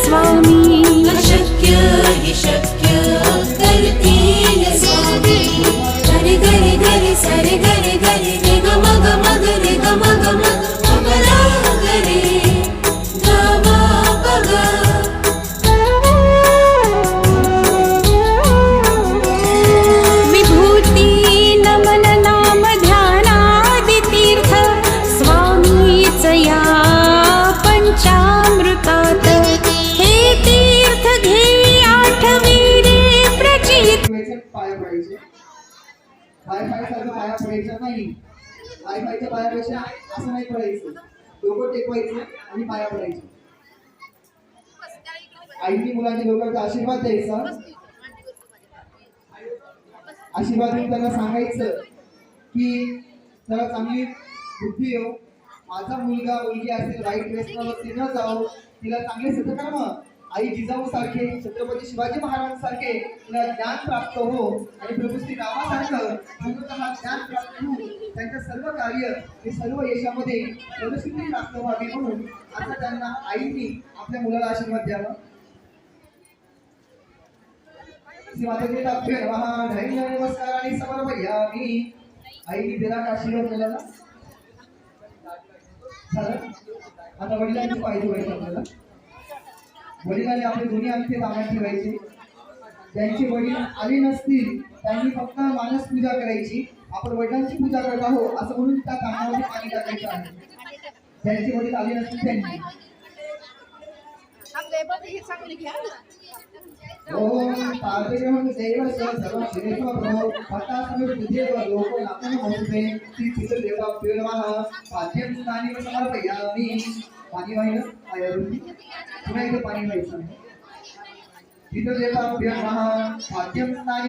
स्वामी अशक्य हि शक्य करतील स्वामी गरे गरे गरे सरे गरे गरे रे ग म ग म ग रे ग म ग म ग रा ग रे ग म प ग विभूती नमन नाम ध्यानादि तीर्थ स्वामीच या पंचामृतात हे तीर्थ घे आठवी रे प्रचित पाया पडायचे पाय सारखं पाया पडायचं नाही पायच्या पायापेक्षा असं नाही पडायचं डोकं टेकवायचं आणि पाया पडायचे आईनी मुलांच्या डोक्याचा आशीर्वाद द्यायचा आशीर्वाद देऊन त्यांना सांगायचं की त्याला चांगली बुद्धी येऊ माझा मुलगा मुलगी असेल वाईट व्यसनावरती न जाऊ तिला चांगले सत्कर्म आई जिजाऊ सारखे छत्रपती शिवाजी महाराज सारखे तिला ज्ञान प्राप्त हो आणि प्रभू श्री रामासारखं पूर्णतः ज्ञान प्राप्त हो त्यांचं सर्व कार्य हे सर्व यशामध्ये प्रगती प्राप्त व्हावी म्हणून आता त्यांना आईनी आपल्या मुलाला आशीर्वाद द्यावा नमस्कार आणि समर्पयामी आईनी दिला का आशीर्वाद मुलाला आता वडिलांची पाहिजे व्हायची आपल्याला वडिलांनी आपले दोन्ही अंगठे ताब्यात ठेवायचे ज्यांचे वडील आले नसतील त्यांनी फक्त मानस पूजा करायची आपण वडिलांची पूजा करत आहोत असं म्हणून त्या कामामध्ये पाणी टाकायचं आहे ज्यांचे वडील आले नसतील त्यांनी ओम पार्वतीं देवस्य सर्व श्रेष्ठो प्रभो पता समिदेव लोको नामन मोहते श्री पितृदेवाभ्यो नमः पाद्यं स्नानी समर्पयामि पाणी वाहिलं पायावरती पुन्हा एकदा पाणी व्हायचं पितृदेवाभ्यो नमः पाद्यं स्नानी